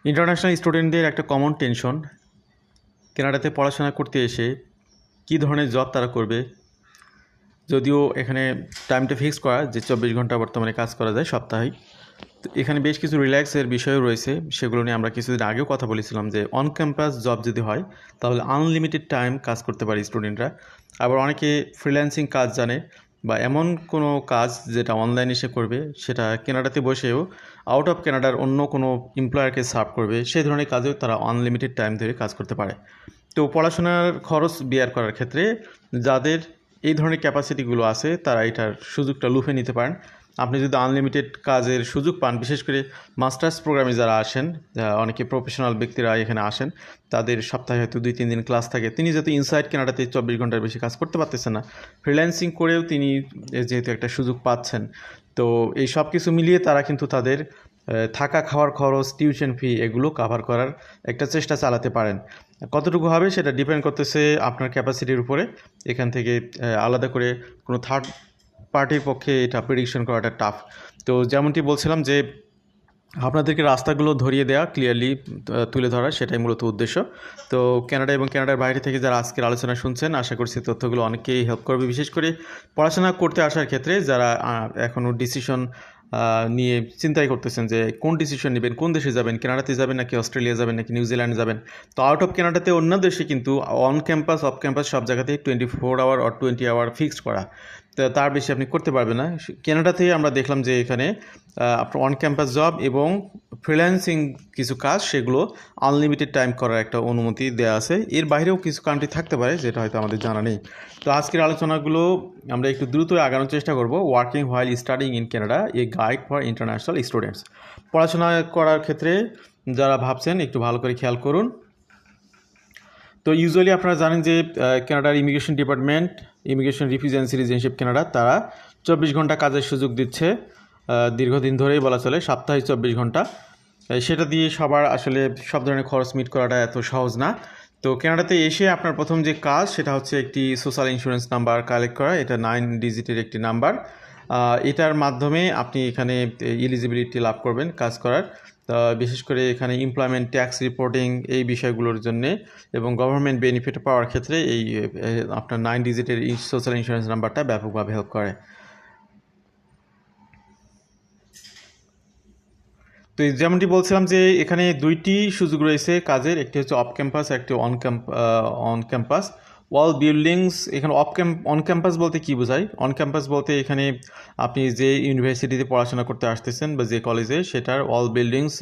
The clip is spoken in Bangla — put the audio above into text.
ইন্টারন্যাশনাল স্টুডেন্টদের একটা কমন টেনশন, কানাডাতে পড়াশোনা করতে এসে কী ধরনের জব তারা করবে। যদিও এখানে টাইমটা ফিক্স করা যে 24 ঘন্টা বর্তমানে কাজ করা যায় সপ্তাহে। তো এখানে বেশ কিছু রিল্যাক্সের বিষয়ও রয়েছে, সেগুলো নিয়ে আমরা কিছুদিন আগেও কথা বলেছিলাম যে অন ক্যাম্পাস জব যদি হয় তাহলে আনলিমিটেড টাইম কাজ করতে পারে স্টুডেন্টরা। আবার অনেকে ফ্রিল্যান্সিং কাজ জানে বা এমন কোনো কাজ যেটা অনলাইনে সে করবে, সেটা কানাডাতে বসেও আউট অফ কানাডার অন্য কোনো এমপ্লয়ারকে সার্ভ করবে, সেই ধরনের কাজেও তারা আনলিমিটেড টাইম ধরে কাজ করতে পারে। তো পড়াশোনার খরচ বিয়ার করার ক্ষেত্রে যাদের এই ধরনের ক্যাপাসিটিগুলো আছে তারা এটার সুযোগটা লুফে নিতে পারেন। আপনি যদি আনলিমিটেড কাজের সুযোগ পান, বিশেষ করে মাস্টার্স প্রোগ্রামে যারা আসেন, অনেকে প্রফেশনাল ব্যক্তিরা এখানে আসেন, তাদের সপ্তাহে হয়তো 2-3 দিন ক্লাস থাকে। তিনি যেহেতু ইনসাইড কানাডাতে 24 ঘন্টার বেশি কাজ করতে পারতেছেন না, ফ্রিল্যান্সিং করেও তিনি যেহেতু একটা সুযোগ পাচ্ছেন, তো এই সব কিছু মিলিয়ে তারা কিন্তু তাদের থাকা খাওয়ার খরচ, টিউশন ফি এগুলো কাভার করার একটা চেষ্টা চালাতে পারেন। কতটুকু হবে সেটা ডিপেন্ড করতেছে আপনার ক্যাপাসিটির উপরে। এখান থেকে আলাদা করে কোনো থার্ড পার্টির পক্ষে এটা প্রেডিকশন করাটা টাফ। তো যেমনটি বলছিলাম যে আপনাদেরকে রাস্তাগুলো ধরিয়ে দেওয়া, ক্লিয়ারলি তুলে ধরা, সেটাই মূলত উদ্দেশ্য। তো কানাডা এবং কানাডার বাইরে থেকে যারা আজকের আলোচনা শুনছেন, আশা করছি তথ্যগুলো অনেকেই হেল্প করবে, বিশেষ করে পড়াশোনা করতে আসার ক্ষেত্রে যারা এখনও ডিসিশন নিয়ে চিন্তাই করতেছেন যে কোন ডিসিশন নেবেন, কোন দেশে যাবেন, কানাডাতে যাবেন নাকি অস্ট্রেলিয়া যাবেন নাকি নিউজিল্যান্ড যাবেন। তো আউট অফ কানাডাতে অন্য দেশে কিন্তু অন ক্যাম্পাস অফ ক্যাম্পাস সব জায়গাতেই 24 আওয়ার অর 20 আওয়ার ফিক্সড করা, তো তার বেশি আপনি করতে পারবেন না। কানাডাতে আমরা দেখলাম যে এখানে আপনার অন ক্যাম্পাস জব এবং ফ্রিল্যান্সিং কিছু কাজ, সেগুলো আনলিমিটেড টাইম করার একটা অনুমতি দেওয়া আছে। এর বাইরেও কিছু কান্ট্রি থাকতে পারে যেটা হয়তো আমাদের জানা নেই। তো আজকের আলোচনাগুলো আমরা একটু দ্রুত আগানোর চেষ্টা করব। Working while studying in Canada, a guide for international students. পড়াশোনা করার ক্ষেত্রে যারা ভাবছেন একটু ভালো করে খেয়াল করুন। তো ইউজুয়ালি আপনারা জানেন যে কানাডার immigration department, immigration refugee and citizenship Canada, তারা 24 ঘন্টা কাজের সুযোগ দিচ্ছে দীর্ঘদিন ধরেই বলা চলে, সপ্তাহে 24 ঘন্টা। সেটা দিয়ে সবার আসলে সব ধরনের খরচ মিট করাটা এত সহজ না। তো কানাডাতে এসে আপনার প্রথম যে কাজ সেটা হচ্ছে একটি সোশ্যাল ইন্স্যুরেন্স নাম্বার কালেক্ট করা। এটা 9 ডিজিটের একটি নাম্বার। এটার মাধ্যমে আপনি এখানে এলিজিবিলিটি লাভ করবেন কাজ করার। বিশেষ করে এখানে এমপ্লয়মেন্ট ট্যাক্স রিপোর্টিং এই বিষয়গুলোর জন্যে এবং গভর্নমেন্ট বেনিফিট পাওয়ার ক্ষেত্রে এই আপনার 9 ডিজিটের সোশ্যাল ইন্স্যুরেন্স নাম্বারটা ব্যাপকভাবে হেল্প করে। তো যেমনটি বলছিলাম যে এখানে দুইটি সুযোগ রয়েছে কাজের, একটি হচ্ছে অফ ক্যাম্পাস, একটি অন ক্যাম্পাস। ওয়াল বিল্ডিংস, এখানে অন ক্যাম্পাস বলতে কি বোঝায়? অন ক্যাম্পাস বলতে এখানে আপনি যে ইউনিভার্সিটিতে পড়াশোনা করতে আসতেছেন বা যে কলেজে, সেটার ওয়াল বিল্ডিংস